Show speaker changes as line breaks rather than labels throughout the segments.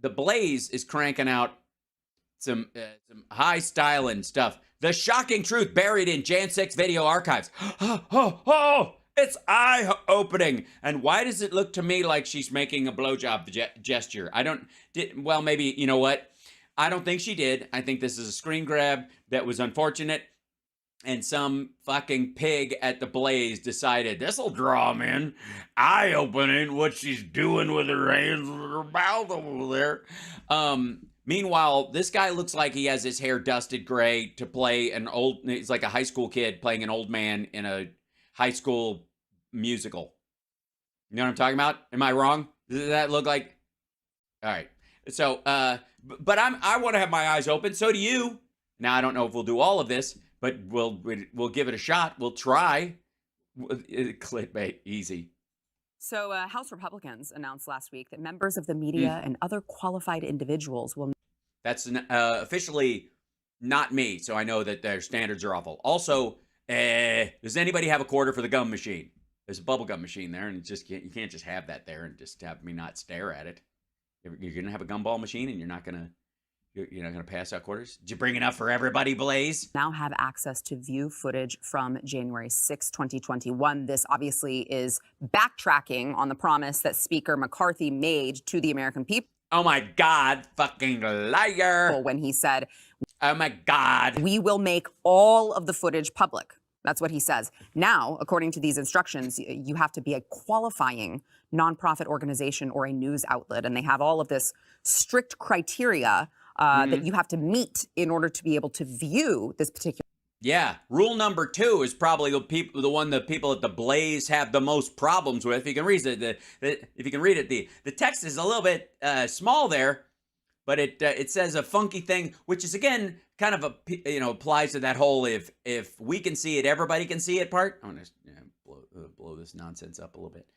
the Blaze is cranking out some high styling stuff. The shocking truth buried in Jan 6 video archives. It's eye-opening. And why does it look to me like she's making a blowjob gesture? Well, maybe, you know what? I don't think she did. I think this is a screen grab that was unfortunate. And some fucking pig at the Blaze decided, this'll draw them in. Eye-opening what she's doing with her hands and her mouth over there. Meanwhile, this guy looks like he has his hair dusted gray to play he's like a high school kid playing an old man in a high school musical. You know what I'm talking about? Am I wrong? Does that look like? All right. So, but I want to have my eyes open. So do you. Now, I don't know if we'll do all of this, but we'll give it a shot. We'll try. Clickbait, easy.
So House Republicans announced last week that members of the media and other qualified individuals will...
That's officially not me, so I know that their standards are awful. Also, does anybody have a quarter for the gum machine? There's a bubble gum machine there, and you can't just have that there and just have me not stare at it. You're going to have a gumball machine, and you're not going to pass out quarters? Did you bring enough for everybody, Blaze?
Now have access to view footage from January 6, 2021. This obviously is backtracking on the promise that Speaker McCarthy made to the American people.
Oh my God, fucking liar.
When he said,
oh my God,
we will make all of the footage public. That's what he says. Now, according to these instructions, you have to be a qualifying nonprofit organization or a news outlet. And they have all of this strict criteria that you have to meet in order to be able to view this particular.
Yeah, rule number 2 is probably the one that people at the Blaze have the most problems with. If you can read it, the text is a little bit small there, but it says a funky thing, which is again kind of applies to that whole if we can see it, everybody can see it part. I'm gonna blow this nonsense up a little bit.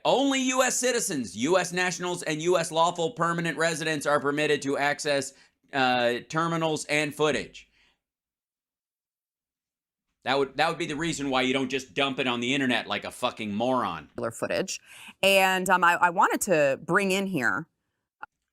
Only U.S. citizens, U.S. nationals, and U.S. lawful permanent residents are permitted to access terminals and footage. That would be the reason why you don't just dump it on the internet like a fucking moron.
Footage, and I wanted to bring in here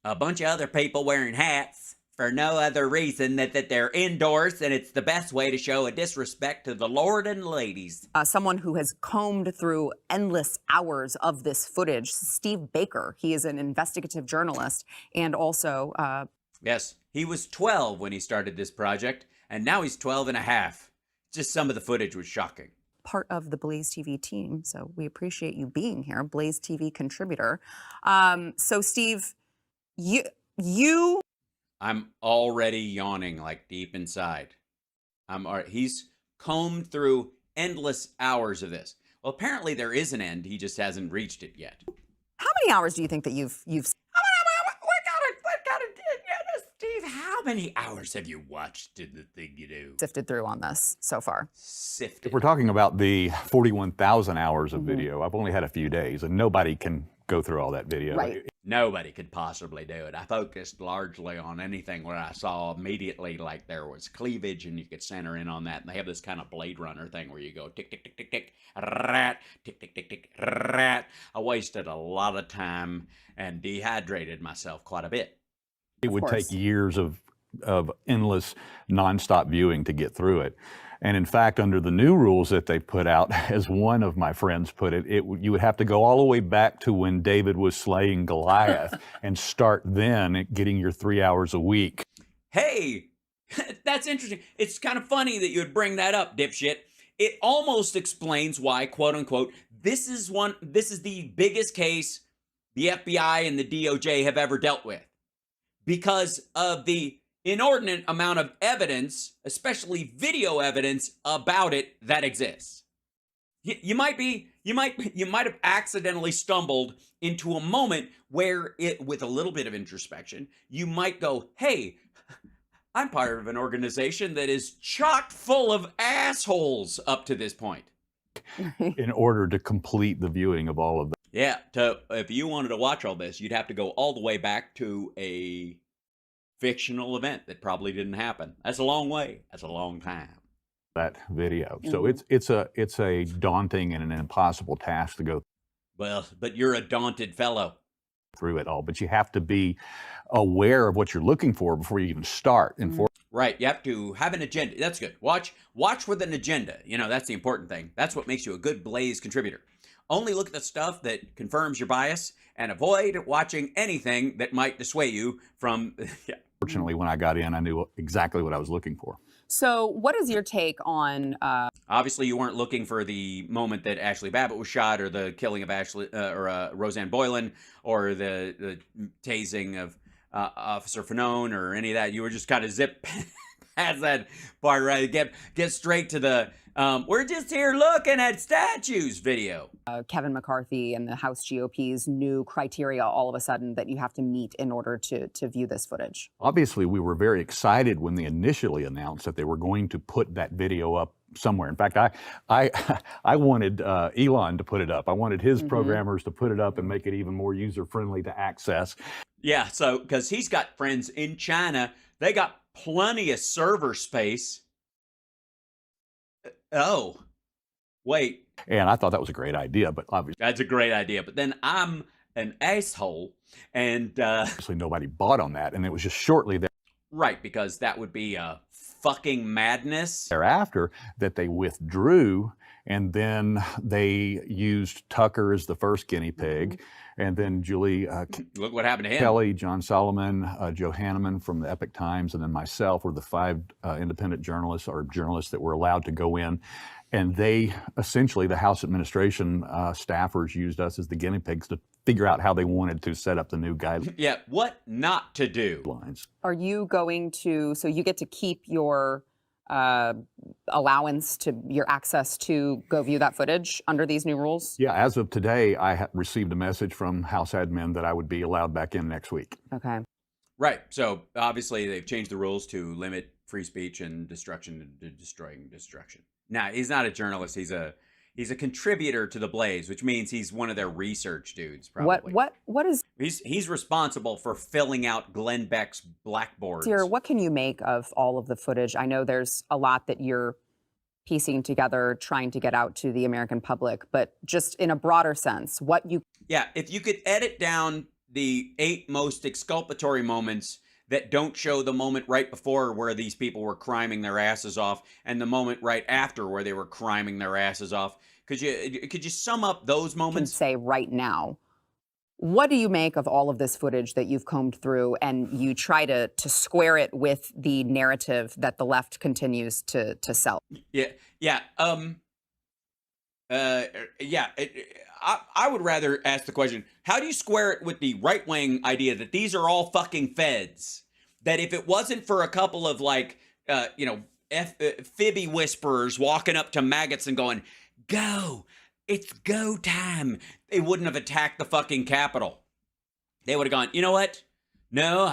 a bunch of other people wearing hats for no other reason that they're indoors, and it's the best way to show a disrespect to the Lord and ladies.
Someone who has combed through endless hours of this footage, Steve Baker. He is an investigative journalist and also...
Yes, he was 12 when he started this project, and now he's 12 and a half. Just some of the footage was shocking.
Part of the BlazeTV team, so we appreciate you being here, BlazeTV contributor. So Steve,
I'm already yawning like deep inside. He's combed through endless hours of this. Well, apparently there is an end. He just hasn't reached it yet.
How many hours do you think that you've
Steve, how many hours have you watched in the thing you do?
Sifted through on this so far?
Sifted.
If we're talking about the 41,000 hours of video, I've only had a few days, and nobody can go through all that video.
Right.
Nobody could possibly do it. I focused largely on anything where I saw immediately like there was cleavage and you could center in on that. And they have this kind of Blade Runner thing where you go tick, tick, tick, tick, tick, rat, tick, tick, tick, tick, rat. I wasted a lot of time and dehydrated myself quite a bit.
It would take years of endless nonstop viewing to get through it. And in fact, under the new rules that they put out, as one of my friends put it, you would have to go all the way back to when David was slaying Goliath and start then getting your 3 hours a week.
Hey, that's interesting. It's kind of funny that you would bring that up, dipshit. It almost explains why, quote unquote, this is the biggest case the FBI and the DOJ have ever dealt with, because of the inordinate amount of evidence, especially video evidence about it that exists. You might have accidentally stumbled into a moment where with a little bit of introspection, you might go, hey, I'm part of an organization that is chock full of assholes up to this point.
In order to complete the viewing of all of them.
Yeah, if you wanted to watch all this, you'd have to go all the way back to a fictional event that probably didn't happen. That's a long way. That's a long time.
That video. So it's a daunting and an impossible task to go.
Well, but you're a daunted fellow.
through it all, but you have to be aware of what you're looking for before you even start. And for
Right. You have to have an agenda. That's good. Watch with an agenda. You know, that's the important thing. That's what makes you a good Blaze contributor. Only look at the stuff that confirms your bias and avoid watching anything that might dissuade you from. Yeah.
Fortunately, when I got in, I knew exactly what I was looking for.
So, what is your take on?
Obviously, you weren't looking for the moment that Ashley Babbitt was shot, or the killing of Roseanne Boylan, or the tasing of Officer Fanone, or any of that. You were just kind of zip past that part, right? Get straight to the we're just here looking at statues video.
Kevin McCarthy and the House GOP's new criteria all of a sudden that you have to meet in order to view this footage?
Obviously, we were very excited when they initially announced that they were going to put that video up somewhere. In fact, I wanted Elon to put it up. I wanted his programmers to put it up and make it even more user-friendly to access.
Yeah, so because he's got friends in China, they got plenty of server space. Oh, wait.
And I thought that was a great idea, but obviously
That's a great idea. But then I'm an asshole, and
nobody bought on that. And it was just shortly
right, because that would be a fucking madness.
thereafter that they withdrew, and then they used Tucker as the first guinea pig, and then Julie
Look what happened to him.
Kelly, John Solomon, Joe Hanneman from the Epic Times, and then myself were the 5 independent journalists that were allowed to go in. And they essentially, the House administration staffers used us as the guinea pigs to figure out how they wanted to set up the new guidelines.
Yeah, what not to do.
Are you going to, so you get to keep your allowance to your access to go view that footage under these new rules?
Yeah, as of today, I received a message from House admin that I would be allowed back in next week.
Okay.
Right. So obviously they've changed the rules to limit free speech and destroying destruction. Now, he's not a journalist. He's a contributor to the Blaze, which means he's one of their research dudes, probably.
What is
He's responsible for filling out Glenn Beck's blackboards.
Sierra, what can you make of all of the footage? I know there's a lot that you're piecing together, trying to get out to the American public, but just in a broader sense, what you...
Yeah, if you could edit down the 8 most exculpatory moments that don't show the moment right before where these people were criming their asses off and the moment right after where they were criming their asses off, could you sum up those moments?
Can say right now, what do you make of all of this footage that you've combed through and you try to square it with the narrative that the left continues to sell?
I would rather ask the question, how do you square it with the right-wing idea that these are all fucking feds? That if it wasn't for a couple of fibby whisperers walking up to maggots and going, go, it's go time, they wouldn't have attacked the fucking Capitol. They would have gone, you know what? No,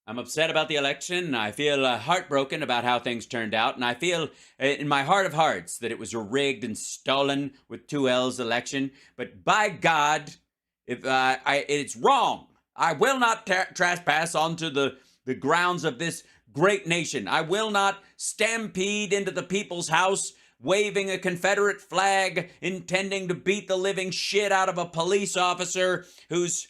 I'm upset about the election. I feel heartbroken about how things turned out. And I feel in my heart of hearts that it was a rigged and stolen with 2 L's election. But by God, if it's wrong. I will not trespass onto the grounds of this great nation. I will not stampede into the people's house waving a Confederate flag, intending to beat the living shit out of a police officer who's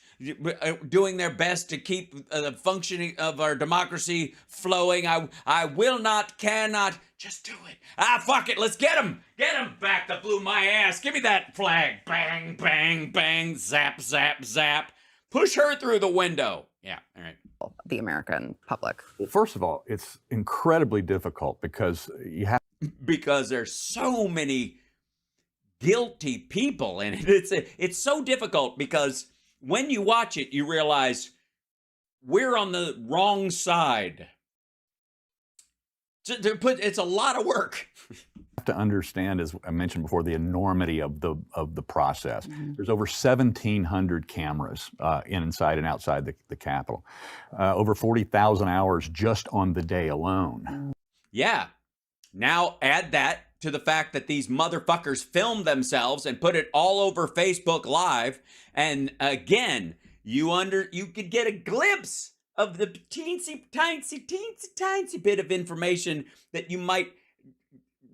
doing their best to keep the functioning of our democracy flowing. I will not, cannot, just do it. Fuck it, let's get him. Get him back that blew my ass. Give me that flag. Bang, bang, bang, zap, zap, zap. Push her through the window. Yeah, all right.
The American public.
Well, first of all, it's incredibly difficult because
because there's so many guilty people in it. It's so difficult because when you watch it, you realize we're on the wrong side. It's a lot of work.
To understand, as I mentioned before, the enormity of the process. There's over 1,700 cameras inside and outside the Capitol. Over 40,000 hours just on the day alone.
Yeah. Now add that to the fact that these motherfuckers filmed themselves and put it all over Facebook Live, and again, you could get a glimpse of the teensy tiny bit of information that you might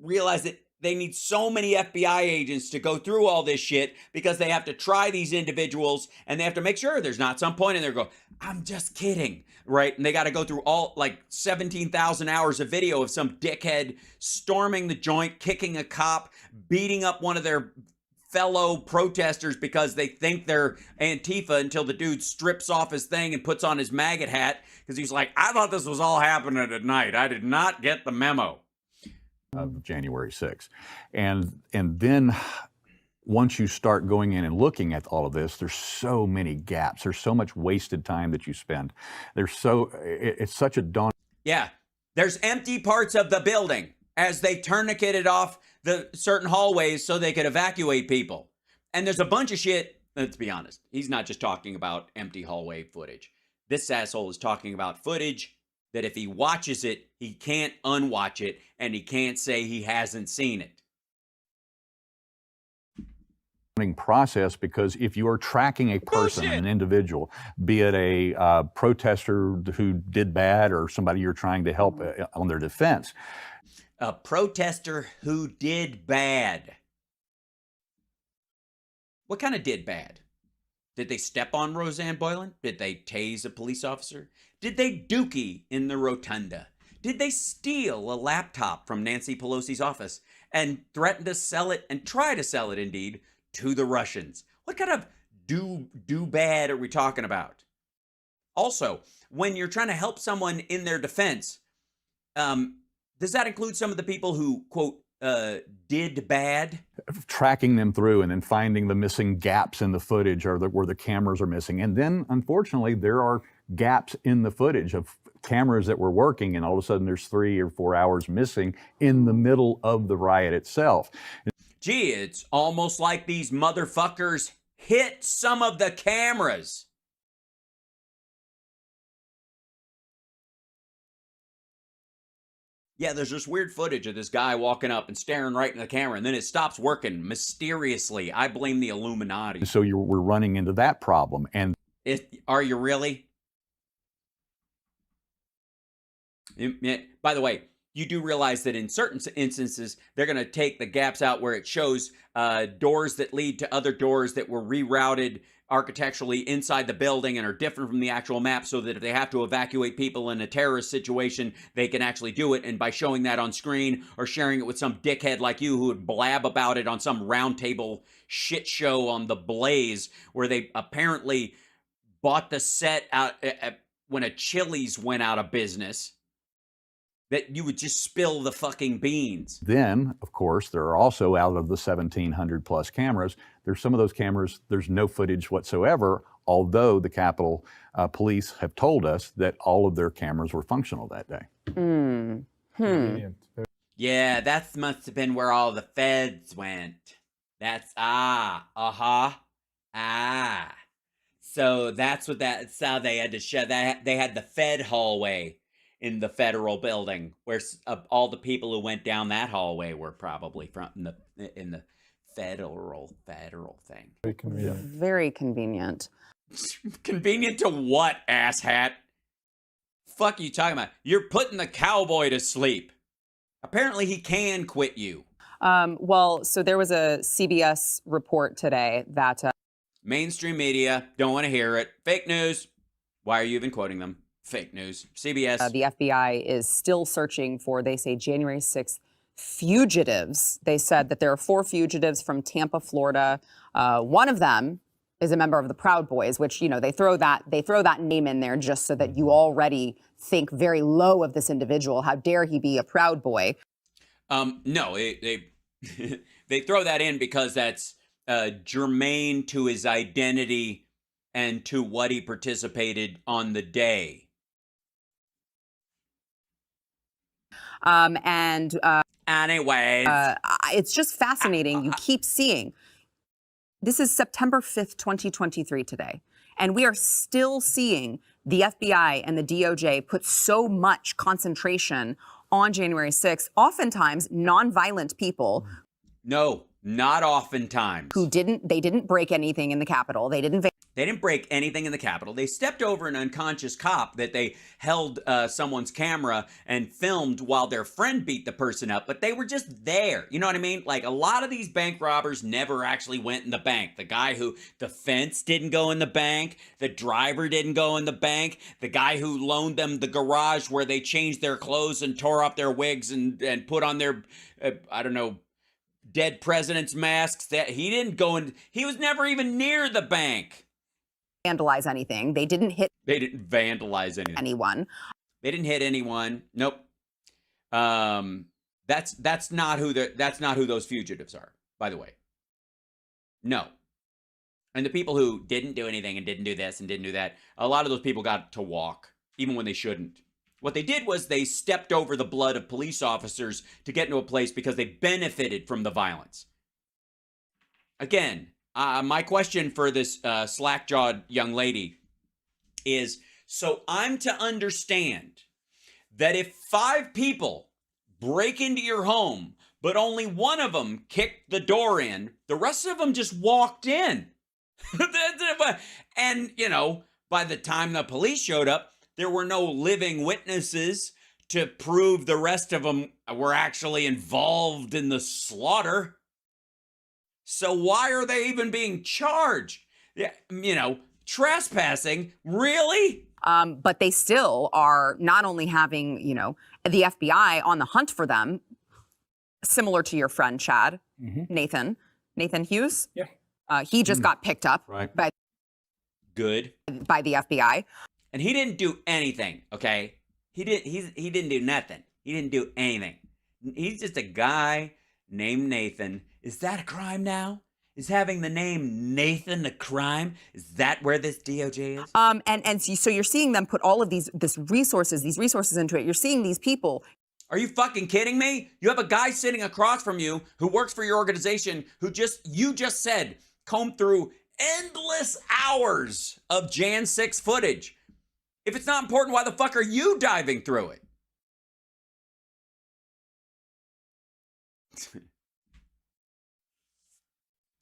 realize that They need so many FBI agents to go through all this shit because they have to try these individuals and they have to make sure there's not some point in there go, I'm just kidding, right? And they got to go through all like 17,000 hours of video of some dickhead storming the joint, kicking a cop, beating up one of their fellow protesters because they think they're Antifa until the dude strips off his thing and puts on his maggot hat because he's like, I thought this was all happening at night. I did not get the memo.
Of January 6th. And then once you start going in and looking at all of this, there's so many gaps. There's so much wasted time that you spend. It's such a daunting.
Yeah, there's empty parts of the building as they tourniqueted off the certain hallways so they could evacuate people. And there's a bunch of shit, let's be honest, he's not just talking about empty hallway footage. This asshole is talking about footage that if he watches it, he can't unwatch it, and he can't say he hasn't seen it.
Process, because if you are tracking a person, an individual, be it a protester who did bad or somebody you're trying to help on their defense.
A protester who did bad. What kind of did bad? Did they step on Roseanne Boylan? Did they tase a police officer? Did they dookie in the rotunda? Did they steal a laptop from Nancy Pelosi's office and threaten to sell it, and try to sell it indeed, to the Russians? What kind of do bad are we talking about? Also, when you're trying to help someone in their defense, does that include some of the people who, quote, did bad?
Tracking them through and then finding the missing gaps in the footage or where the cameras are missing. And then, unfortunately, there are gaps in the footage of cameras that were working, and all of a sudden there's 3 or 4 hours missing in the middle of the riot itself.
Gee, it's almost like these motherfuckers hit some of the cameras. Yeah, there's this weird footage of this guy walking up and staring right in the camera, and then it stops working mysteriously. I blame the Illuminati.
So we're running into that problem. And
are you really? By the way, you do realize that in certain instances, they're going to take the gaps out where it shows doors that lead to other doors that were rerouted architecturally inside the building and are different from the actual map, so that if they have to evacuate people in a terrorist situation, they can actually do it. And by showing that on screen or sharing it with some dickhead like you who would blab about it on some roundtable shit show on the Blaze, where they apparently bought the set out when a Chili's went out of business, that you would just spill the fucking beans.
Then, of course, there are also, out of the 1,700 plus cameras, there's some of those cameras, there's no footage whatsoever, although the Capitol Police have told us that all of their cameras were functional that day.
Yeah, that must have been where all the feds went. That's, So that's how they had to show that. They had the Fed hallway in the federal building, where all the people who went down that hallway were probably from in the federal thing.
Very convenient.
Very convenient.
Convenient to what, asshat? Fuck you talking about? You're putting the cowboy to sleep. Apparently he can quit you.
Well, so there was a CBS report today that
mainstream media don't want to hear it. Fake news. Why are you even quoting them? Fake news. CBS.
the FBI is still searching for, they say, January 6th fugitives. They said that there are 4 fugitives from Tampa, Florida. One of them is a member of the Proud Boys, which, you know, they throw that name in there just so that you already think very low of this individual. How dare he be a Proud Boy?
No, they they throw that in because that's germane to his identity and to what he participated on the day. Anyways,
it's just fascinating. You keep seeing. This is September 5th, 2023 today. And we are still seeing the FBI and the DOJ put so much concentration on January 6th, oftentimes nonviolent people.
No, Not oftentimes.
They didn't break anything in the Capitol. They didn't
break anything in the Capitol. They stepped over an unconscious cop that they held someone's camera and filmed while their friend beat the person up, but they were just there. You know what I mean? Like, a lot of these bank robbers never actually went in the bank. The fence didn't go in the bank. The driver didn't go in the bank. The guy who loaned them the garage where they changed their clothes and tore up their wigs and put on their, dead president's masks, that he didn't go in. He was never even near the bank.
vandalize anything. They didn't
vandalize
anyone.
They didn't hit anyone. Nope. That's not who those fugitives are, by the way. No. And the people who didn't do anything and didn't do this and didn't do that, a lot of those people got to walk, even when they shouldn't. What they did was they stepped over the blood of police officers to get into a place because they benefited from the violence. Again, my question for this slack-jawed young lady is, so I'm to understand that if 5 people break into your home, but only one of them kicked the door in, the rest of them just walked in. And, by the time the police showed up, there were no living witnesses to prove the rest of them were actually involved in the slaughter. So why are they even being charged? Trespassing? Really?
But they still are not only having, the FBI on the hunt for them, similar to your friend, Chad, Nathan Hughes.
Yeah.
He just got picked up by
the
FBI.
And he didn't do anything, okay? He didn't do nothing. He didn't do anything. He's just a guy named Nathan. Is that a crime now? Is having the name Nathan a crime? Is that where this DOJ is?
And so you're seeing them put all of these resources into it. You're seeing these people.
Are you fucking kidding me? You have a guy sitting across from you who works for your organization who you just said combed through endless hours of Jan 6 footage. If it's not important, why the fuck are you diving through it?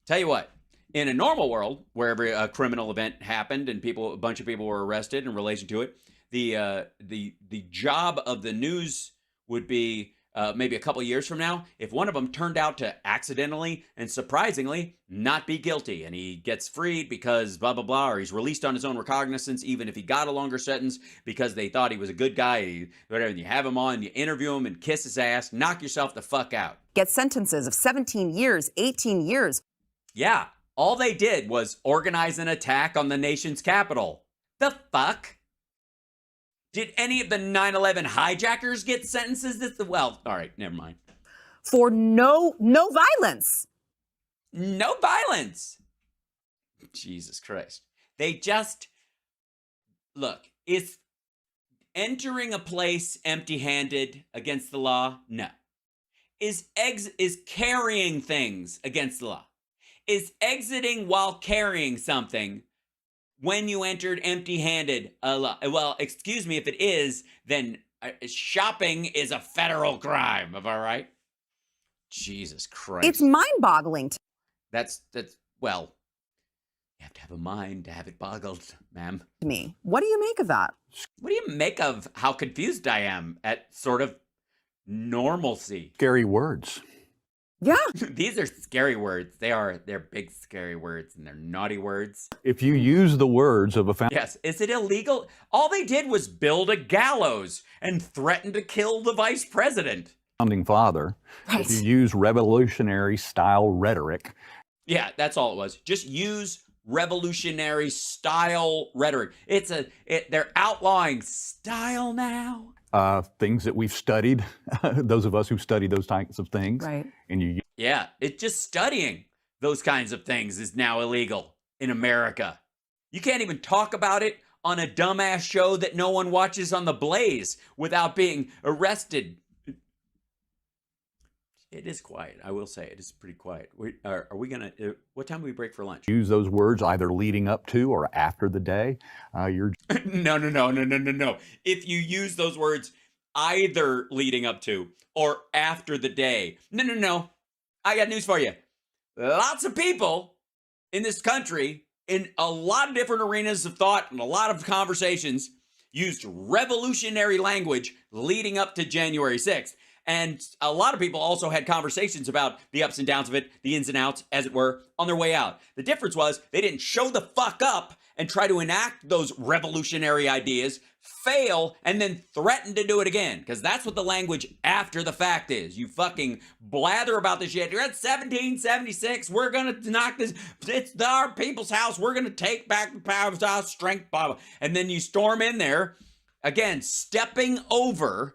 Tell you what, in a normal world, wherever a criminal event happened and a bunch of people were arrested in relation to it, the job of the news would be maybe a couple years from now, if one of them turned out to accidentally and surprisingly not be guilty, and he gets freed because blah, blah, blah, or he's released on his own recognizance, even if he got a longer sentence because they thought he was a good guy, whatever, and you have him on, you interview him and kiss his ass, knock yourself the fuck out.
Get sentences of 17 years, 18 years.
Yeah, all they did was organize an attack on the nation's capital. The fuck? Did any of the 9/11 hijackers get sentences? Well, all right, never mind.
For no violence.
No violence. Jesus Christ. They just, look, is entering a place empty-handed against the law? No. Is carrying things against the law? Is exiting while carrying something when you entered empty-handed? Well, excuse me, if it is, then shopping is a federal crime. Am I right? Jesus Christ.
It's mind-boggling.
Well, you have to have a mind to have it boggled, ma'am.
Me. What do you make of that?
What do you make of how confused I am at sort of normalcy?
Scary words.
Yeah.
These are scary words. They're big scary words, and they're naughty words.
If you use the words of a
Yes. Is it illegal? All they did was build a gallows and threaten to kill the vice president.
Founding father, if you use revolutionary style rhetoric.
Yeah, that's all it was. Just use revolutionary style rhetoric. They're outlawing style now.
Things that we've studied, those of us who study those types of things.
Right.
And
Yeah, it's just studying those kinds of things is now illegal in America. You can't even talk about it on a dumbass show that no one watches on the Blaze without being arrested. It is quiet, I will say. It is pretty quiet. Are we going to, what time do we break for lunch?
Use those words either leading up to or after the day. You're
No. If you use those words either leading up to or after the day, no. I got news for you. lots of people in this country, in a lot of different arenas of thought and a lot of conversations, used revolutionary language leading up to January 6th. And a lot of people also had conversations about the ups and downs of it, the ins and outs, as it were, on their way out. The difference was they didn't show the fuck up and try to enact those revolutionary ideas, fail, and then threaten to do it again. Because that's what the language after the fact is. You fucking blather about this shit. You're at 1776. We're going to knock this. It's our people's house. We're going to take back the power of our strength. Blah, blah. And then you storm in there, again, stepping over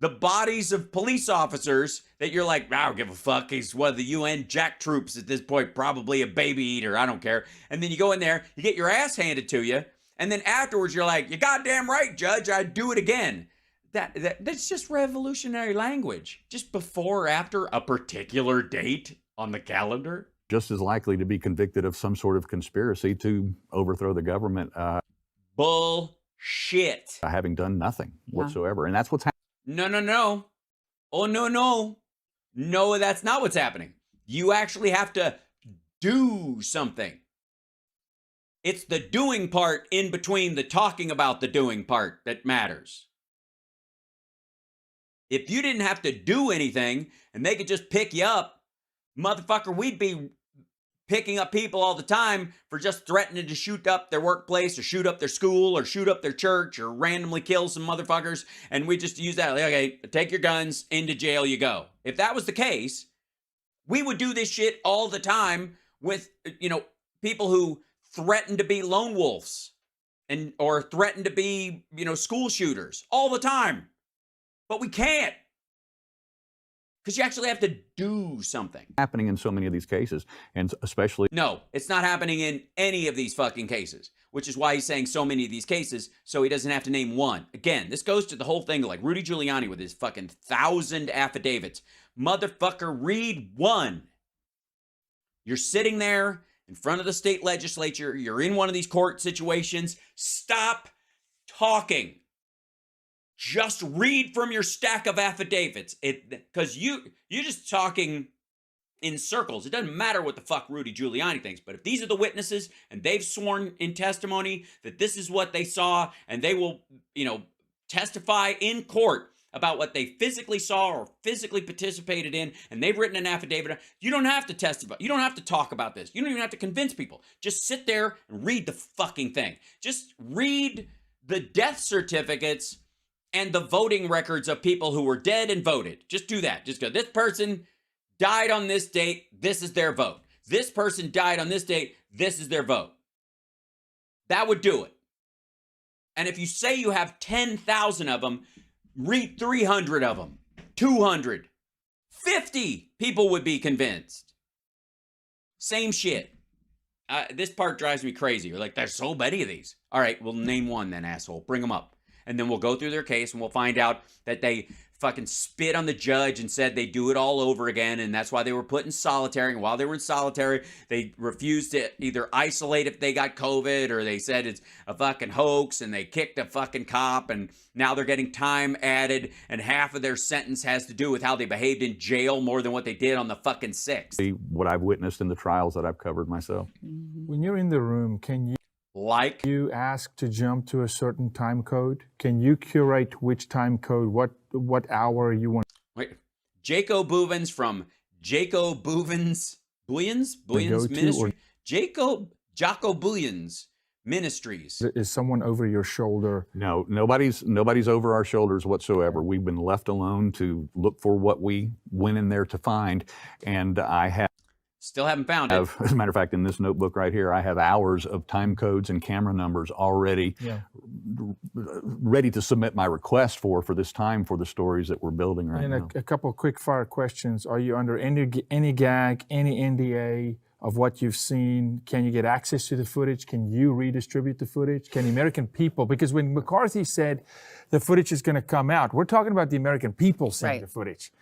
the bodies of police officers that you're like, I don't give a fuck. He's one of the UN jack troops at this point, probably a baby eater. I don't care. And then you go in there, you get your ass handed to you. And then afterwards, you're like, you're goddamn right, Judge. I'd do it again. That's just revolutionary language. Just before or after a particular date on the calendar.
Just as likely to be convicted of some sort of conspiracy to overthrow the government.
Bullshit.
Having done nothing whatsoever. And that's what's happening.
No. Oh, no. No, that's not what's happening. You actually have to do something. It's the doing part in between the talking about the doing part that matters. If you didn't have to do anything and they could just pick you up, motherfucker, we'd be picking up people all the time for just threatening to shoot up their workplace or shoot up their school or shoot up their church or randomly kill some motherfuckers. And we just use that. Like, okay, take your guns, into jail you go. If that was the case, we would do this shit all the time with, people who threaten to be lone wolves or threaten to be, school shooters all the time. But we can't. Because you actually have to do something.
Happening in so many of these cases, and especially...
No, it's not happening in any of these fucking cases, which is why he's saying so many of these cases, so he doesn't have to name one. Again, this goes to the whole thing like Rudy Giuliani with his fucking 1,000 affidavits. Motherfucker, read one. You're sitting there in front of the state legislature. You're in one of these court situations. Stop talking. Just read from your stack of affidavits. Because you're just talking in circles. It doesn't matter what the fuck Rudy Giuliani thinks. But if these are the witnesses and they've sworn in testimony that this is what they saw, and they will, testify in court about what they physically saw or physically participated in, and they've written an affidavit, you don't have to testify. You don't have to talk about this. You don't even have to convince people. Just sit there and read the fucking thing. Just read the death certificates and the voting records of people who were dead and voted. Just do that. Just go, this person died on this date, this is their vote. This person died on this date, this is their vote. That would do it. And if you say you have 10,000 of them, read 300 of them, 200, 50 people would be convinced. Same shit. This part drives me crazy. You're like, there's so many of these. All right, well, name one then, asshole. Bring them up. And then we'll go through their case and we'll find out that they fucking spit on the judge and said they do it all over again. And that's why they were put in solitary. And while they were in solitary, they refused to either isolate if they got COVID, or they said it's a fucking hoax and they kicked a fucking cop. And now they're getting time added. And half of their sentence has to do with how they behaved in jail more than what they did on the fucking 6th.
What I've witnessed in the trials that I've covered myself.
When you're in the room, can you ask to jump to a certain time code? Can you curate which time code, what hour you want?
Wait, Jaco Bouvens from Jaco Bouvens Ministry. Jaco Bouvens Ministries.
Is someone over your shoulder?
No, nobody's over our shoulders whatsoever. We've been left alone to look for what we went in there to find, and I have.
Still haven't found it.
As a matter of fact, in this notebook right here, I have hours of time codes and camera numbers already ready to submit my request for this time for the stories that we're building right now.
And a couple of quick fire questions. Are you under any gag, any NDA of what you've seen? Can you get access to the footage? Can you redistribute the footage? Can the American people, because when McCarthy said the footage is going to come out, we're talking about the American people seeing the footage.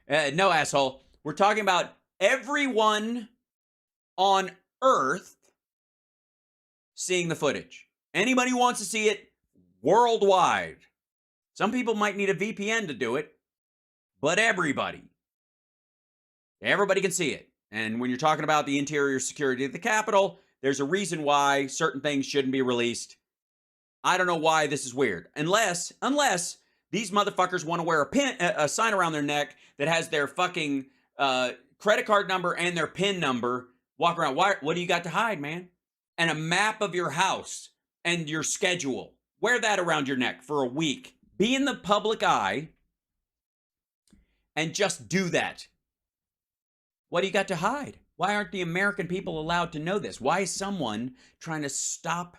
No, asshole. We're talking about everyone on Earth seeing the footage. Anybody who wants to see it worldwide. Some people might need a VPN to do it, but everybody can see it. And when you're talking about the interior security of the Capitol, there's a reason why certain things shouldn't be released. I don't know why this is weird. Unless these motherfuckers want to wear a sign around their neck that has their fucking credit card number and their PIN number. Walk around. What do you got to hide, man? And a map of your house and your schedule. Wear that around your neck for a week. Be in the public eye and just do that. What do you got to hide? Why aren't the American people allowed to know this? Why is someone trying to stop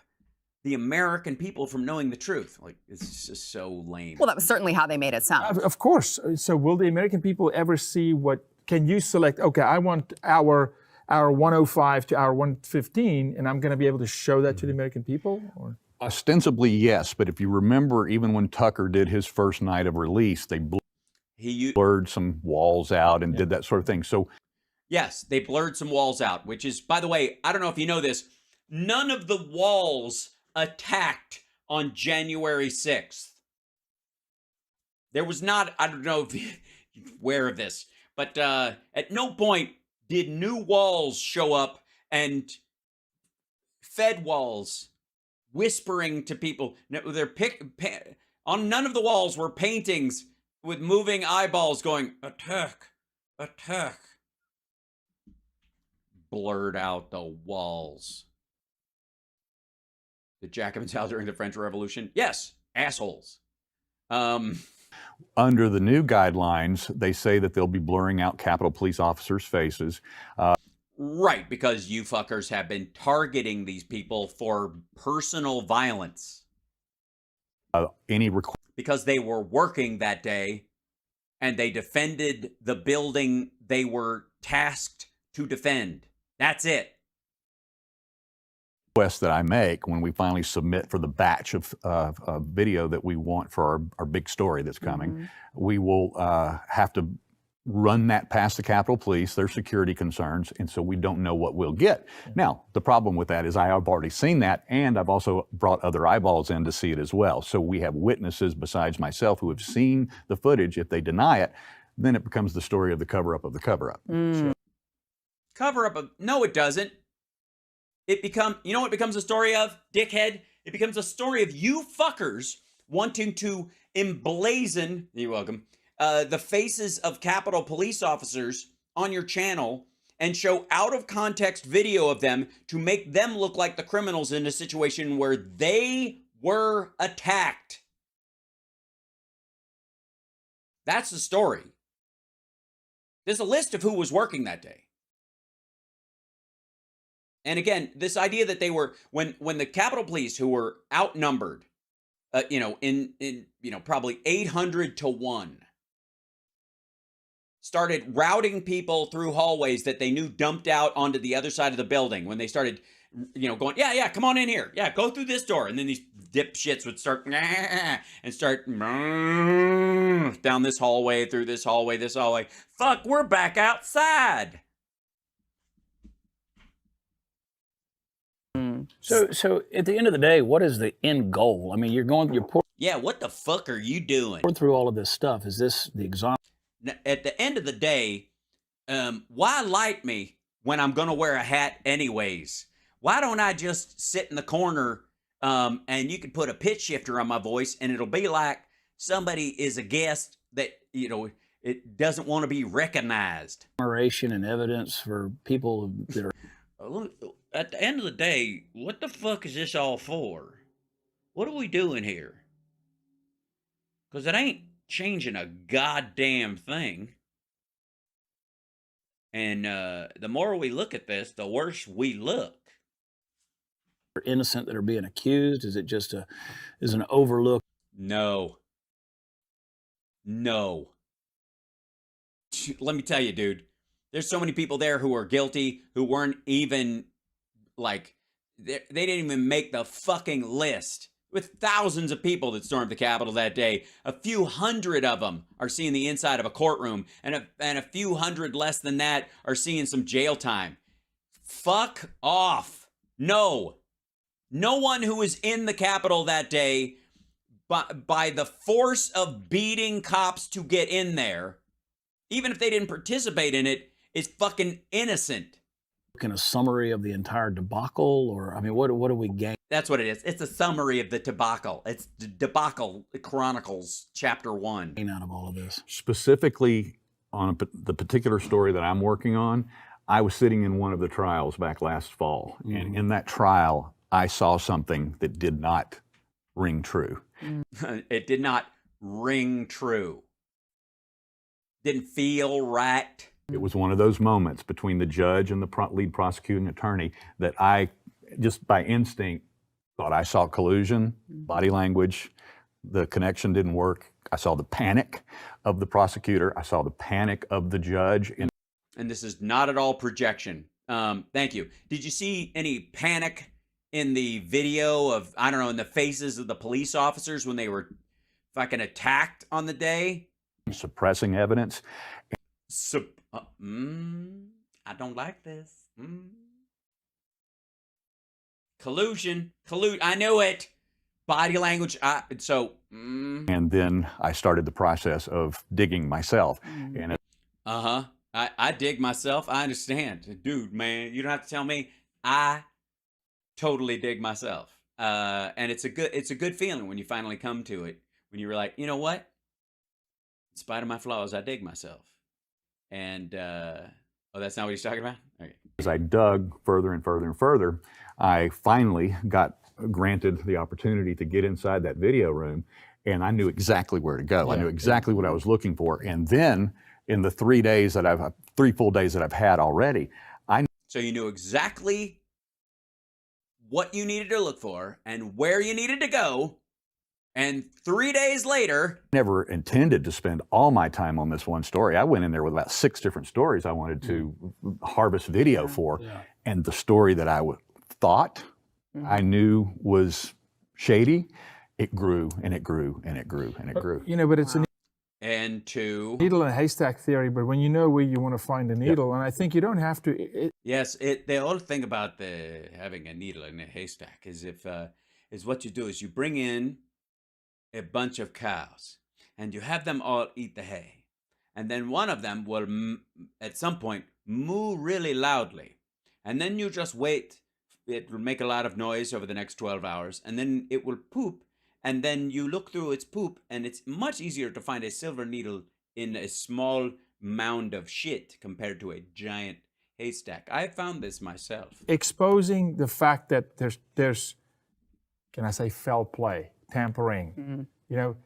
the American people from knowing the truth? Like, it's just so lame.
Well, that was certainly how they made it sound.
Of course. So will the American people ever see what, can you select, okay, I want hour 105 to hour 115, and I'm going to be able to show that to the American people? Or?
Ostensibly, yes. But if you remember, even when Tucker did his first night of release, they blurred some walls out and did that sort of thing. So,
yes, they blurred some walls out, which is, by the way, I don't know if you know this, none of the walls attacked on January 6th. There was not, I don't know if you're aware of this, but at no point did new walls show up and Fed walls whispering to people. No, on none of the walls were paintings with moving eyeballs going, attack, attack. Blurred out the walls. The Jacobins out during the French Revolution? Yes, assholes.
Under the new guidelines, they say that they'll be blurring out Capitol Police officers' faces.
Right, because you fuckers have been targeting these people for personal violence. Because they were working that day and they defended the building they were tasked to defend. That's it.
Request that I make when we finally submit for the batch of video that we want for our big story that's coming, we will have to run that past the Capitol Police, their security concerns, and so we don't know what we'll get. Now, the problem with that is I have already seen that, and I've also brought other eyeballs in to see it as well. So we have witnesses besides myself who have seen the footage. If they deny it, then it becomes the story of the cover-up of the cover-up. So,
Cover-up of, no it doesn't. You know what it becomes a story of, dickhead? It becomes a story of you fuckers wanting to emblazon, you're welcome, the faces of Capitol Police officers on your channel and show out of context video of them to make them look like the criminals in a situation where they were attacked. That's the story. There's a list of who was working that day. And again, this idea that they were, when the Capitol Police, who were outnumbered, in probably 800 to 1, started routing people through hallways that they knew dumped out onto the other side of the building, when they started, going, yeah, come on in here. Yeah, go through this door. And then these dipshits would start, and start down this hallway, through this hallway, this hallway. Fuck, we're back outside.
So at the end of the day, what is the end goal? I mean, you're pouring
Yeah, what the fuck are you doing?
through all of this stuff. Is this the example?
At the end of the day, why light me when I'm going to wear a hat anyways? Why don't I just sit in the corner and you could put a pitch shifter on my voice and it'll be like somebody is a guest that, it doesn't want to be recognized.
Admiration and evidence for people that are...
At the end of the day, what the fuck is this all for? What are we doing here? Because it ain't changing a goddamn thing. And the more we look at this, the worse we look.
innocent that are being accused? Is it just is an overlook?
No. Let me tell you, dude. There's so many people there who are guilty, who weren't even, like, they didn't even make the fucking list. With thousands of people that stormed the Capitol that day, a few hundred of them are seeing the inside of a courtroom, and a few hundred less than that are seeing some jail time. Fuck off. No one who was in the Capitol that day, by the force of beating cops to get in there, even if they didn't participate in it, is fucking innocent.
In a summary of the entire debacle, or I mean, what do we gain
That's what it is. It's a summary of the debacle. It's Debacle Chronicles, Chapter 1.
out of all of this?
Specifically on the particular story that I'm working on, I was sitting in one of the trials back last fall, and in that trial, I saw something that did not ring true.
It did not ring true. Didn't feel right.
It was one of those moments between the judge and the lead prosecuting attorney that I, just by instinct, thought I saw collusion, body language, the connection didn't work. I saw the panic of the prosecutor. I saw the panic of the judge.
And this is not at all projection. Thank you. Did you see any panic in the video of, I don't know, in the faces of the police officers when they were fucking attacked on the day?
Suppressing evidence.
I don't like this. Collusion. I knew it. Body language.
And then I started the process of digging myself. And
I dig myself. I understand. Dude, man, you don't have to tell me. I totally dig myself. And it's a good feeling when you finally come to it. When you're like, you know what? In spite of my flaws, I dig myself. And that's not what he's talking about? Okay.
As I dug further and further and further, I finally got granted the opportunity to get inside that video room, and I knew exactly where to go. Yeah. I knew exactly what I was looking for. And then in the 3 full days that I've had already,
So you knew exactly what you needed to look for and where you needed to go. And 3 days later,
never intended to spend all my time on this one story. I went in there with about 6 different stories I wanted to harvest video for. Yeah. And the story that I thought I knew was shady, it grew and it grew and it grew and it grew.
You know, but it's a
needle
in a haystack theory, but when you know where you want to find the needle, and I think you don't have to.
Yes, the whole thing about having a needle in a haystack is what you do is you bring in a bunch of cows and you have them all eat the hay, and then one of them will at some point moo really loudly, and then you just wait. It will make a lot of noise over the next 12 hours, and then it will poop, and then you look through its poop, and it's much easier to find a silver needle in a small mound of shit compared to a giant haystack. I found this myself.
Exposing the fact that there's can I say foul play, tampering, you know.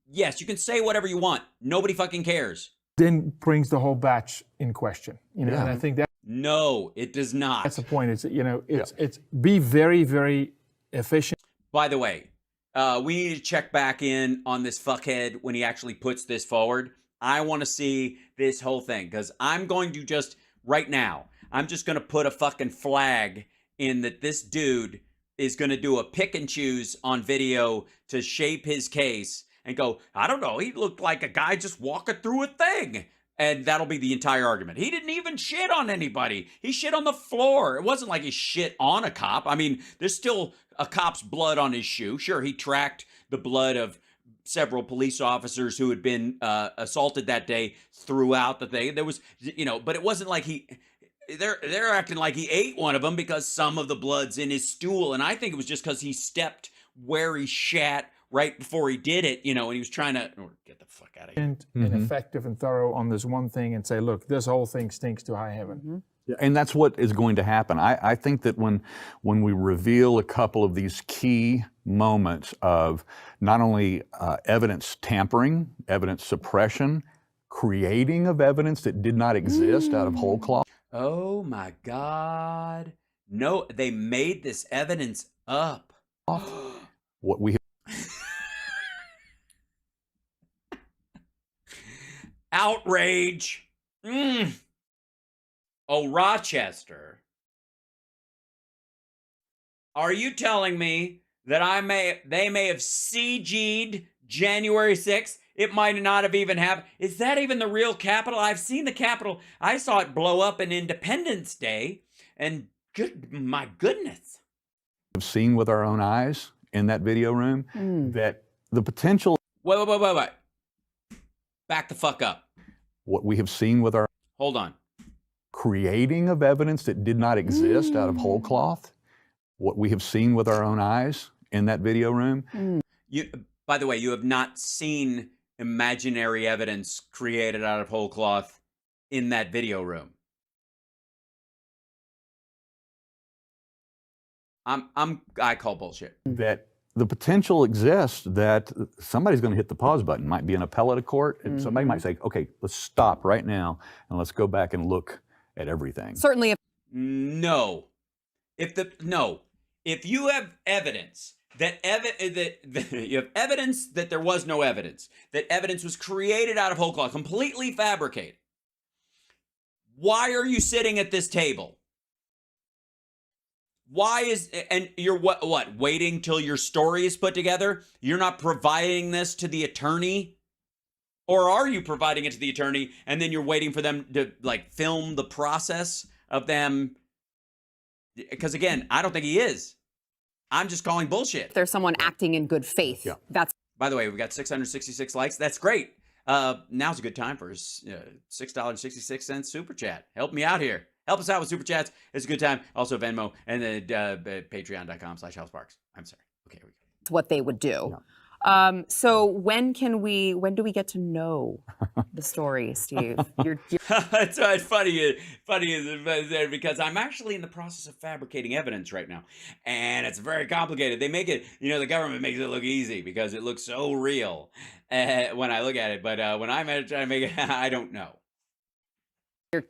Yes, you can say whatever you want. Nobody fucking cares.
Then brings the whole batch in question, you know, and I think that.
No, it does not.
That's the point. It's, you know, it's be very, very efficient.
By the way, we need to check back in on this fuckhead when he actually puts this forward. I want to see this whole thing, because I'm going to just, right now, I'm just going to put a fucking flag in that this dude is going to do a pick and choose on video to shape his case and go, I don't know, he looked like a guy just walking through a thing. And that'll be the entire argument. He didn't even shit on anybody. He shit on the floor. It wasn't like he shit on a cop. I mean, there's still a cop's blood on his shoe. Sure, he tracked the blood of several police officers who had been assaulted that day throughout the thing. There was, you know, but it wasn't like they're acting like he ate one of them because some of the blood's in his stool. And I think it was just because he stepped where he shat right before he did it, you know, and he was trying to get the fuck out of here.
And effective and thorough on this one thing and say, look, this whole thing stinks to high heaven.
Yeah, and that's what is going to happen. I think that when we reveal a couple of these key moments of not only evidence tampering, evidence suppression, creating of evidence that did not exist out of whole cloth.
Oh my God. No, they made this evidence up.
What we
outrage. Oh, Rochester. Are you telling me that they may have CG'd January 6th? It might not have even happened. Is that even the real Capitol? I've seen the Capitol. I saw it blow up in Independence Day, and my goodness.
We've seen with our own eyes in that video room that the potential.
Wait. Back the fuck up.
What we have seen with our.
Hold on.
Creating of evidence that did not exist out of whole cloth, what we have seen with our own eyes in that video room.
You, by the way, you have not seen imaginary evidence created out of whole cloth in that video room. I call bullshit.
That the potential exists that somebody's going to hit the pause button. Might be an appellate of court, and somebody might say, "Okay, let's stop right now and let's go back and look at everything."
Certainly, if
No. If you have evidence that you have evidence that there was no evidence, that evidence was created out of whole cloth, completely fabricated, why are you sitting at this table? Why is, and you're what, waiting till your story is put together? You're not providing this to the attorney? Or are you providing it to the attorney and then you're waiting for them to like film the process of them? Because again, I don't think he is. I'm just calling bullshit.
there's someone acting in good faith, that's
By the way, we got 666 likes. That's great. Now's a good time for $6.66 super chat. Help me out here. Help us out with super chats. It's a good time. Also Venmo and then patreon.com/houseparks. I'm sorry. Okay, here we go.
what they would do. So when do we get to know the story, Steve? You're
It's funny because I'm actually in the process of fabricating evidence right now, and it's very complicated. They make it, the government makes it look easy because it looks so real when I look at it. But when I'm trying to make it, I don't know.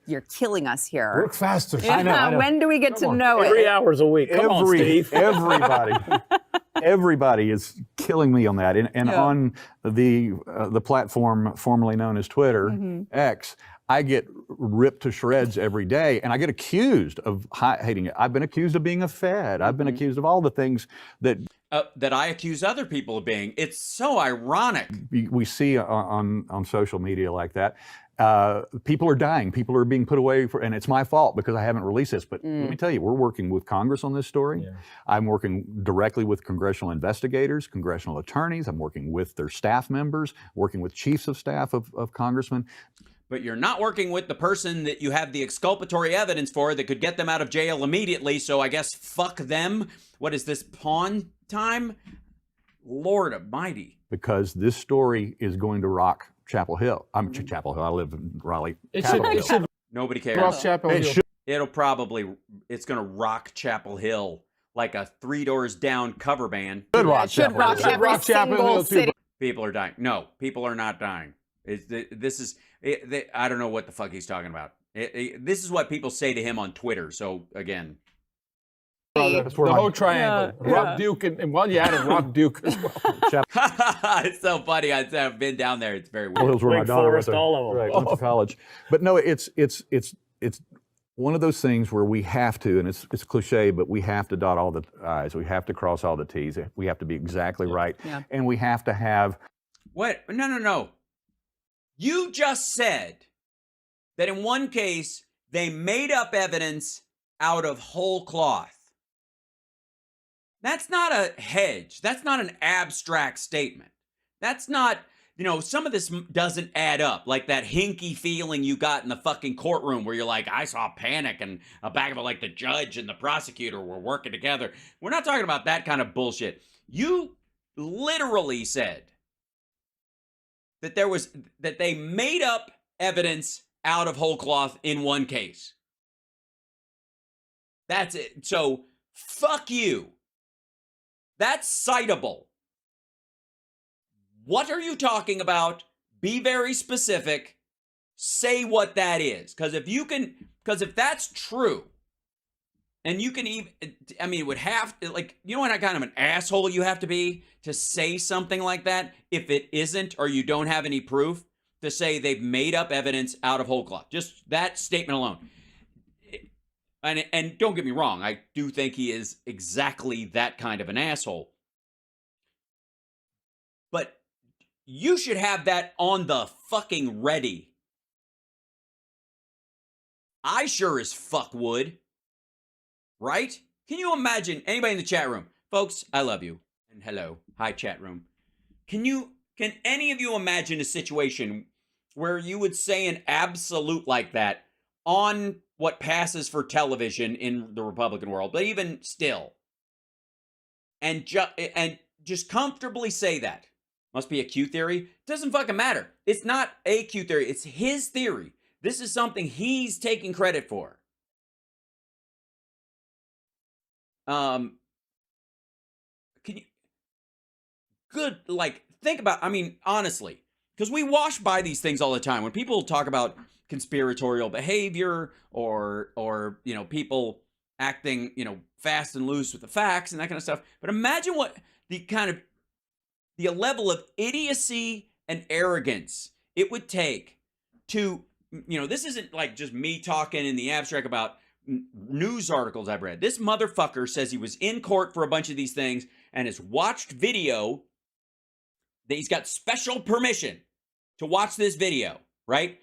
you're killing us here.
Work faster.
Yeah,
I know.
when do we get to know it?
3 hours a week. Come on, Steve.
Everybody is killing me on that. And on the platform formerly known as Twitter, X, I get ripped to shreds every day, and I get accused of hating it. I've been accused of being a Fed. I've been accused of all the things that
I accuse other people of being. It's so ironic.
we see on social media like that. People are dying. People are being put away and it's my fault because I haven't released this. But let me tell you, we're working with Congress on this story. Yeah. I'm working directly with congressional investigators, congressional attorneys. I'm working with their staff members, working with chiefs of staff of congressmen.
But you're not working with the person that you have the exculpatory evidence for that could get them out of jail immediately. So I guess fuck them. What is this, pawn time? Lord Almighty.
Because this story is going to rock Chapel Hill. I'm Chapel Hill. I live in Raleigh.
It should
Nobody cares.
rock Chapel Hill.
It's gonna rock Chapel Hill like a 3 Doors Down cover band.
Should rock
Should rock
Hill.
every single city.
People are dying. No, people are not dying. I don't know what the fuck he's talking about. This is what people say to him on Twitter. So again,
The whole triangle. Rock Duke, and while you at it, Rock Duke as well.
it's so funny. I've been down there. It's very
Chapel
weird.
Hill's where my
Wake
daughter
Forest,
went to,
all of them.
right, went to college. But no, it's one of those things where we have to, and it's cliche, but we have to dot all the I's. We have to cross all the T's. We have to be exactly right.
Yeah.
And we have to have...
What? No. You just said that in one case, they made up evidence out of whole cloth. That's not a hedge. That's not an abstract statement. That's not, some of this doesn't add up. Like that hinky feeling you got in the fucking courtroom where you're like, I saw panic and a back of it, like the judge and the prosecutor were working together. We're not talking about that kind of bullshit. You literally said that that they made up evidence out of whole cloth in one case. That's it. So fuck you. That's citable. What are you talking about? Be very specific. Say what that is. Because if that's true, and you can even, it would have to, what kind of an asshole you have to be to say something like that if it isn't, or you don't have any proof, to say they've made up evidence out of whole cloth. Just that statement alone. And don't get me wrong, I do think he is exactly that kind of an asshole. But you should have that on the fucking ready. I sure as fuck would. Right? Can you imagine, anybody in the chat room? Folks, I love you. And hello. Hi, chat room. Can any of you imagine a situation where you would say an absolute like that on what passes for television in the Republican world, but even still, and just comfortably say that. Must be a Q theory. Doesn't fucking matter. It's not a Q theory. It's his theory. This is something he's taking credit for. Can you think about, I mean, honestly, because we wash by these things all the time. When people talk about conspiratorial behavior or you know, people acting, you know, fast and loose with the facts and that kind of stuff. But imagine what the level of idiocy and arrogance it would take to, you know, this isn't like just me talking in the abstract about news articles I've read. This motherfucker says he was in court for a bunch of these things and has watched video, that he's got special permission to watch this video, right?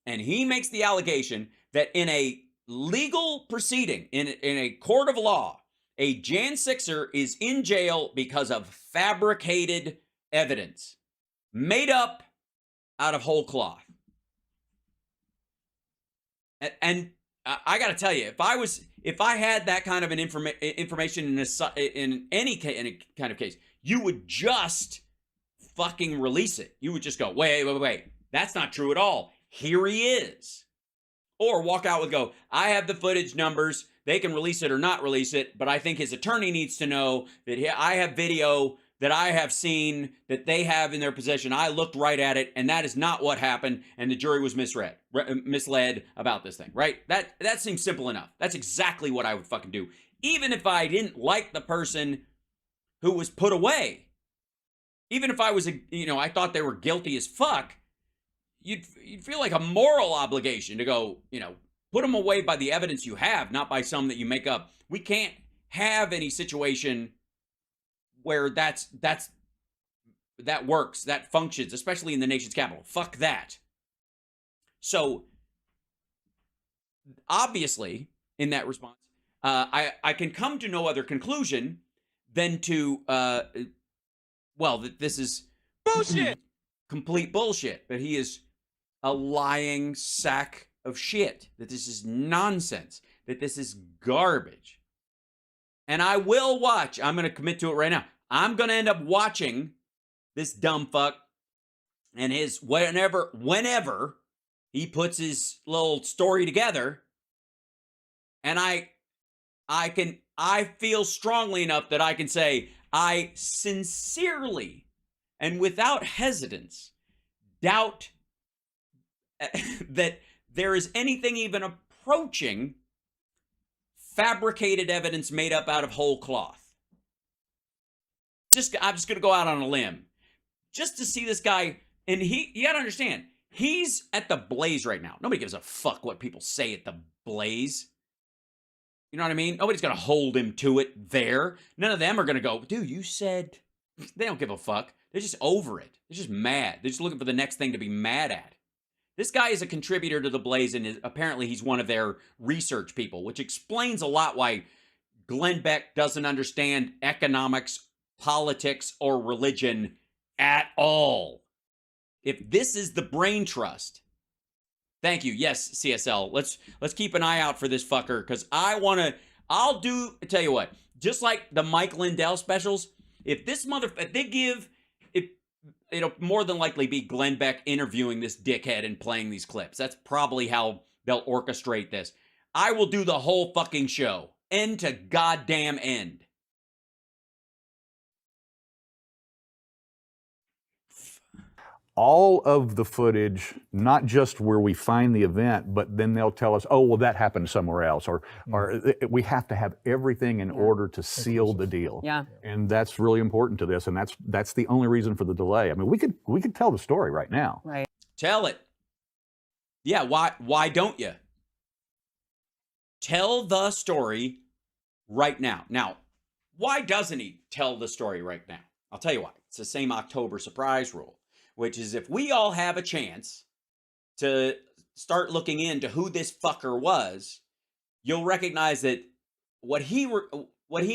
And he makes the allegation that in a legal proceeding, in a court of law, a Jan 6er is in jail because of fabricated evidence made up out of whole cloth. And I got to tell you, if I had that kind of an information in any kind of case, you would just fucking release it. You would just go, wait, that's not true at all. Here he is. Or walk out with go, I have the footage numbers. They can release it or not release it, but I think his attorney needs to know that I have video that I have seen that they have in their possession. I looked right at it, and that is not what happened, and the jury was misled about this thing, right? That seems simple enough. That's exactly what I would fucking do. Even if I didn't like the person who was put away. Even if I was, I thought they were guilty as fuck, you'd feel like a moral obligation to go, put them away by the evidence you have, not by some that you make up. We can't have any situation where that works, that functions, especially in the nation's capital. Fuck that. So, obviously, in that response, I can come to no other conclusion than to, that this is bullshit, complete bullshit, that he is a lying sack of shit, that this is nonsense, that this is garbage. And I will watch, I'm going to commit to it right now, I'm going to end up watching this dumb fuck and his, whenever he puts his little story together, and I feel strongly enough that I can say, I sincerely and without hesitance doubt that there is anything even approaching fabricated evidence made up out of whole cloth. I'm just going to go out on a limb just to see this guy. And you got to understand, he's at the Blaze right now. Nobody gives a fuck what people say at the Blaze. You know what I mean? Nobody's going to hold him to it there. None of them are going to go, dude, you said. They don't give a fuck. They're just over it. They're just mad. They're just looking for the next thing to be mad at. This guy is a contributor to the Blaze, and apparently he's one of their research people, which explains a lot why Glenn Beck doesn't understand economics, politics, or religion at all. If this is the brain trust, thank you. Yes, CSL. Let's keep an eye out for this fucker, because I'll tell you what, just like the Mike Lindell specials, if it'll more than likely be Glenn Beck interviewing this dickhead and playing these clips. That's probably how they'll orchestrate this. I will do the whole fucking show, end to goddamn end.
All of the footage, not just where we find the event, but then they'll tell us, oh, well, that happened somewhere else, or we have to have everything in order to seal the deal.
Yeah.
And that's really important to this, and that's the only reason for the delay. I mean, we could tell the story right now.
Right.
Tell it. Yeah, why don't you? Tell the story right now. Now, why doesn't he tell the story right now? I'll tell you why. It's the same October surprise rule, which is if we all have a chance to start looking into who this fucker was, you'll recognize that what he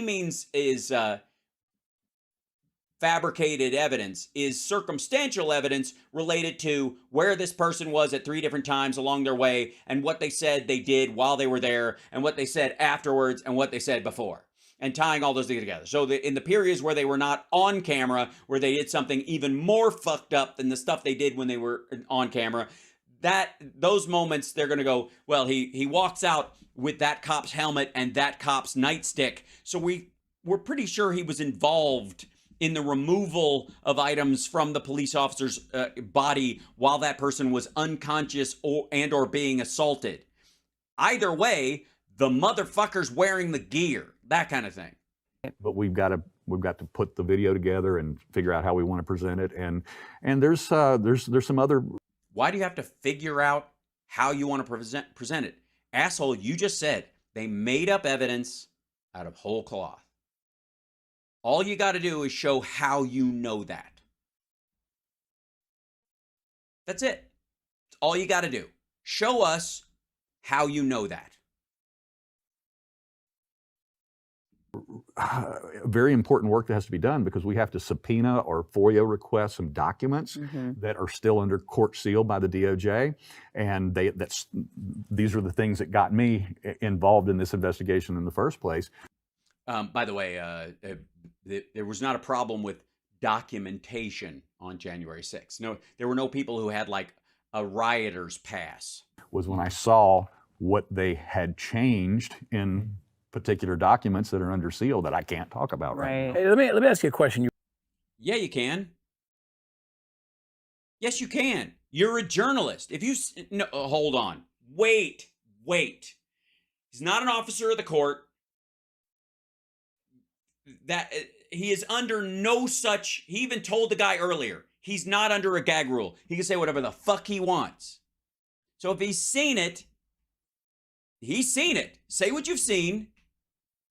means is fabricated evidence is circumstantial evidence related to where this person was at 3 different times along their way and what they said they did while they were there and what they said afterwards and what they said before, and tying all those things together. So in the periods where they were not on camera, where they did something even more fucked up than the stuff they did when they were on camera, those moments, they're going to go, well, he walks out with that cop's helmet and that cop's nightstick. So we're pretty sure he was involved in the removal of items from the police officer's body while that person was unconscious or being assaulted. Either way, the motherfucker's wearing the gear, that kind of thing.
But we've got to put the video together and figure out how we want to present it. And there's some other.
Why do you have to figure out how you want to present it? Asshole, you just said they made up evidence out of whole cloth. All you got to do is show how you know that. That's it. That's all you got to do. Show us how you know that.
Very important work that has to be done because we have to subpoena or FOIA request some documents that are still under court seal by the DOJ, and these are the things that got me involved in this investigation in the first place.
By the way, there was not a problem with documentation on January 6th. No, there were no people who had like a rioter's pass.
Was when I saw what they had changed in particular documents that are under seal that I can't talk about right now.
Hey, let me ask you a question.
Yeah, you can. Yes, you can. You're a journalist. If you no, hold on, wait. He's not an officer of the court. That he is under no such. He even told the guy earlier he's not under a gag rule. He can say whatever the fuck he wants. So if he's seen it, he's seen it. Say what you've seen.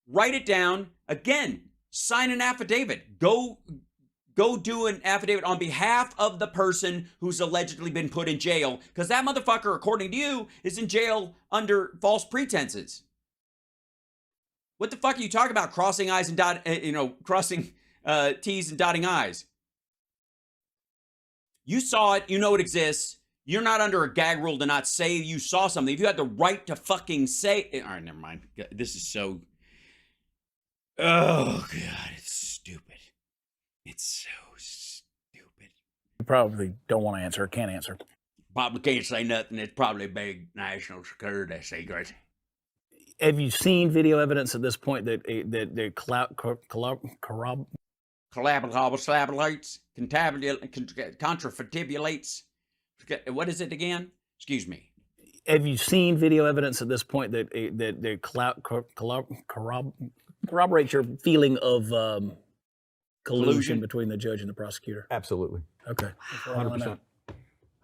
Write it down. Again, sign an affidavit. Go do an affidavit on behalf of the person who's allegedly been put in jail, because that motherfucker, according to you, is in jail under false pretenses. What the fuck are you talking about? Crossing I's and crossing T's and dotting I's. You saw it. You know it exists. You're not under a gag rule to not say you saw something. If you had the right to fucking say, all right, never mind. This is so. Oh God, it's stupid. It's so stupid.
You probably don't want to answer, can't answer.
Probably can't say nothing. It's probably a big national security secret.
Have you seen video evidence at this point that
Collaborates, contrafibulates. What is it again? Excuse me.
Have you seen video evidence at this point that corroborates your feeling of collusion between the judge and the prosecutor?
Absolutely.
Okay.
100%.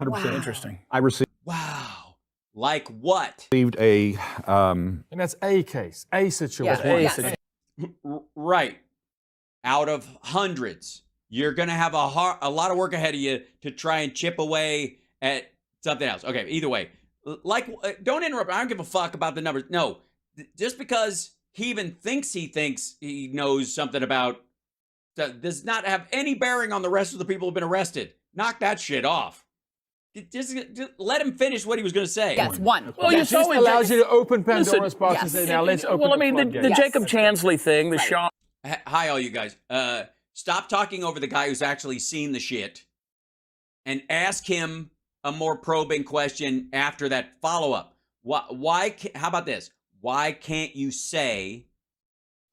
100%.
Wow. Interesting.
I received.
Wow. Like what?
A.
And that's a case, a situation.
Yes.
Right. Out of hundreds, you're going to have a lot of work ahead of you to try and chip away at something else. Okay, either way. Don't interrupt. I don't give a fuck about the numbers. No, just because he even thinks he knows something about does not have any bearing on the rest of the people who've been arrested. Knock that shit off. Just let him finish what he was going to say.
Yes, one.
Well,
It just allows you to open Pandora's box and
yes.
say, now let's open
Well, I mean, the
floodgates.
Jacob Chansley thing, the Sean.
Hi, all you guys. Stop talking over the guy who's actually seen the shit and ask him a more probing question after that follow-up. Why? How about this? Why can't you say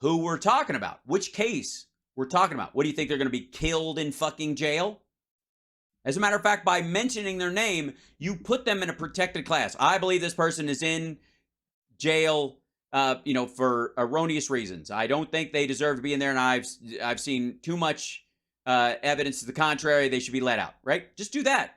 who we're talking about? Which case we're talking about? What do you think, they're going to be killed in fucking jail? As a matter of fact, by mentioning their name, you put them in a protected class. I believe this person is in jail, for erroneous reasons. I don't think they deserve to be in there, and I've seen too much evidence to the contrary. They should be let out, right? Just do that.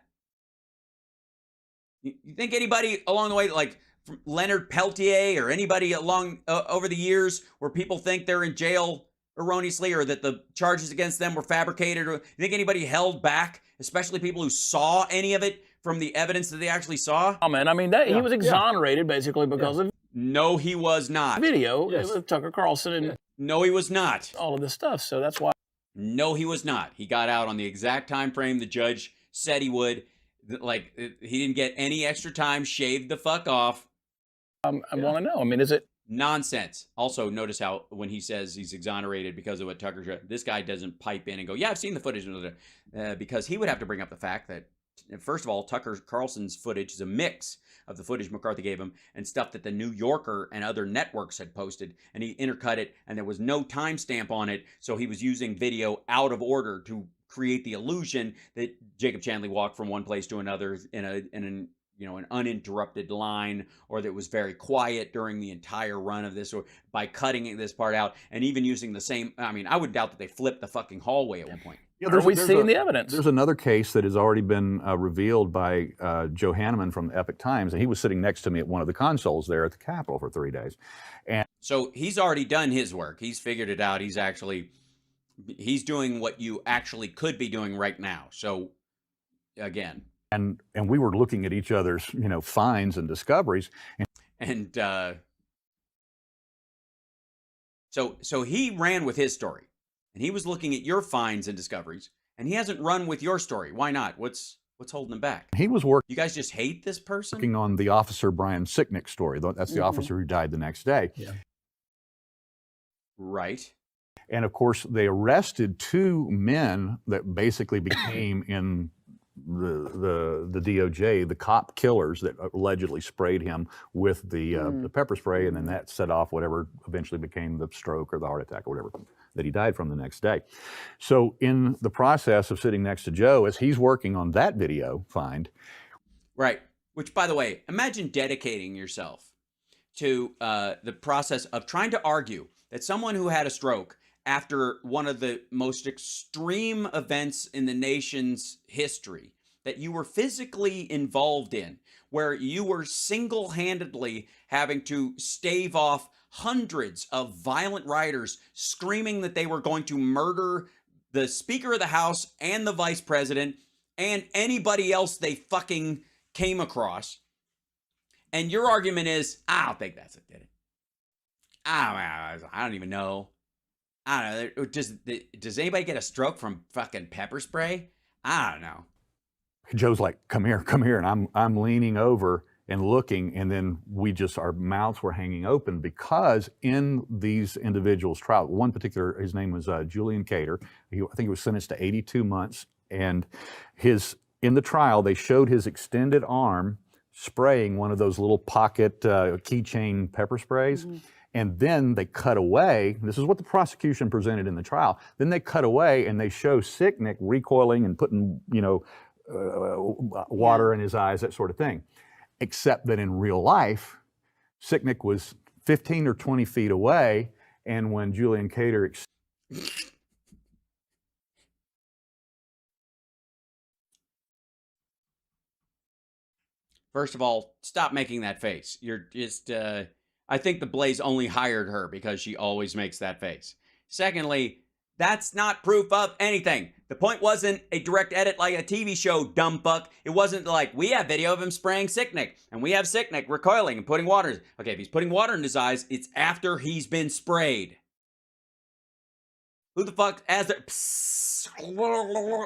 You think anybody along the way, like from Leonard Peltier or anybody along over the years, where people think they're in jail erroneously or that the charges against them were fabricated, or you think anybody held back, especially people who saw any of it from the evidence that they actually saw?
Oh, man, I mean, he was exonerated basically because of
No, he was not.
video with Tucker Carlson and
No, he was not.
all of this stuff. So that's why.
No, he was not. He got out on the exact time frame the judge said he would. Like, he didn't get any extra time, shaved the fuck off.
I want to know. I mean, is it
nonsense? Also, notice how when he says he's exonerated because of what Tucker said, this guy doesn't pipe in and go, yeah, I've seen the footage, because he would have to bring up the fact that, first of all, Tucker Carlson's footage is a mix of the footage McCarthy gave him and stuff that the New Yorker and other networks had posted, and he intercut it, and there was no timestamp on it, so he was using video out of order to create the illusion that Jacob Chanley walked from one place to another in an uninterrupted line, or that it was very quiet during the entire run of this, or by cutting this part out, and even using the same. I mean, I would doubt that they flipped the fucking hallway at one point.
Yeah,
are we seeing the evidence?
There's another case that has already been revealed by Joe Hanneman from the Epoch Times, and he was sitting next to me at one of the consoles there at the Capitol for 3 days. And
so he's already done his work. He's figured it out. He's doing what you actually could be doing right now. So again.
And we were looking at each other's, finds and discoveries.
So he ran with his story, and he was looking at your finds and discoveries, and he hasn't run with your story. Why not? What's holding him back?
He was working.
You guys just hate this person?
Working on the officer Brian Sicknick story. That's the officer who died the next day.
Yeah.
Right.
And of course, they arrested 2 men that basically became in the DOJ, the cop killers that allegedly sprayed him with the pepper spray, and then that set off whatever eventually became the stroke or the heart attack or whatever that he died from the next day. So in the process of sitting next to Joe, as he's working on that video find.
Right. Which, by the way, imagine dedicating yourself to the process of trying to argue that someone who had a stroke after one of the most extreme events in the nation's history that you were physically involved in, where you were single-handedly having to stave off hundreds of violent rioters screaming that they were going to murder the Speaker of the House and the Vice President and anybody else they fucking came across. And your argument is, I don't think that's what did it. I don't even know. I don't know. Does anybody get a stroke from fucking pepper spray? I don't know.
Joe's like, come here, and I'm leaning over and looking, and then our mouths were hanging open because in these individuals' trial, one particular, his name was Julian Cater. I think he was sentenced to 82 months, and in the trial they showed his extended arm spraying one of those little pocket keychain pepper sprays. And then they cut away. This is what the prosecution presented in the trial. Then they cut away and they show Sicknick recoiling and putting, water in his eyes, that sort of thing. Except that in real life, Sicknick was 15 or 20 feet away, and when Julian Cater
First of all, stop making that face. You're just, I think the Blaze only hired her because she always makes that face. Secondly, that's not proof of anything. The point wasn't a direct edit like a TV show, dumb fuck. It wasn't like, we have video of him spraying Sicknick, and we have Sicknick recoiling and putting water. Okay, if he's putting water in his eyes, it's after he's been sprayed. Who the fuck,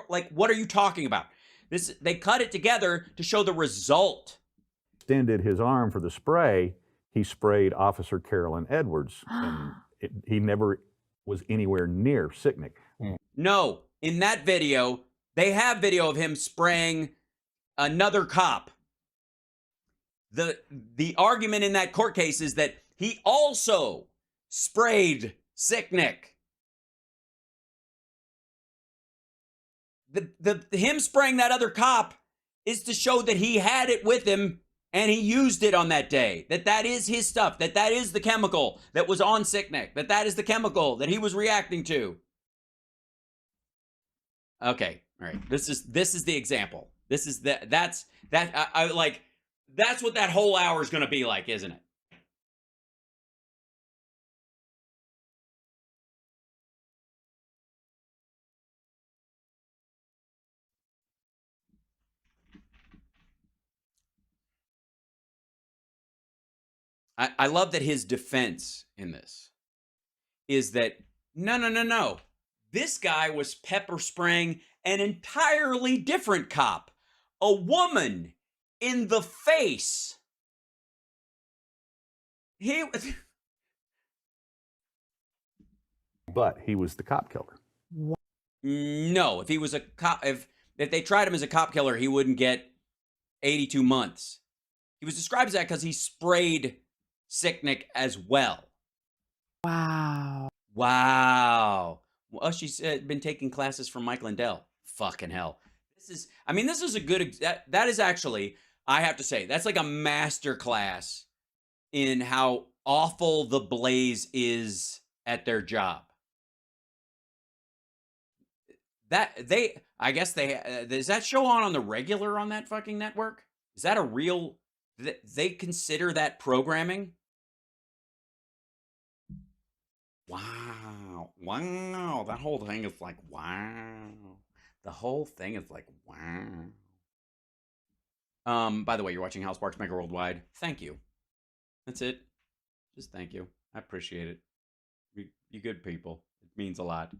like, what are you talking about? They cut it together to show the result.
Extended his arm for the spray, he sprayed Officer Carolyn Edwards, and he never was anywhere near Sicknick.
No, in that video, they have video of him spraying another cop. The argument in that court case is that he also sprayed Sicknick. Him spraying that other cop is to show that he had it with him and he used it on that day. That is his stuff. That is the chemical that was on Sicknick. That is the chemical that he was reacting to. Okay, all right. This is the example. This is that's what that whole hour is going to be like, isn't it? I love that his defense in this is that, no. This guy was pepper spraying an entirely different cop, a woman, in the face.
But he was the cop killer.
No, if he was a cop, if they tried him as a cop killer, he wouldn't get 82 months. He was described as that because he sprayed Sicknick as well.
Wow.
Wow. Well, she's been taking classes from Mike Lindell. Fucking hell. This is a good, that is actually, I have to say, that's like a master class in how awful the Blaze is at their job. I guess is that show on the regular on that fucking network? Is that a real, they consider that programming? Wow. Wow. That whole thing is like, wow. The whole thing is like, wow. By the way, you're watching How Sparks Make It Worldwide. Thank you. That's it. Just thank you. I appreciate it. You good people. It means a lot.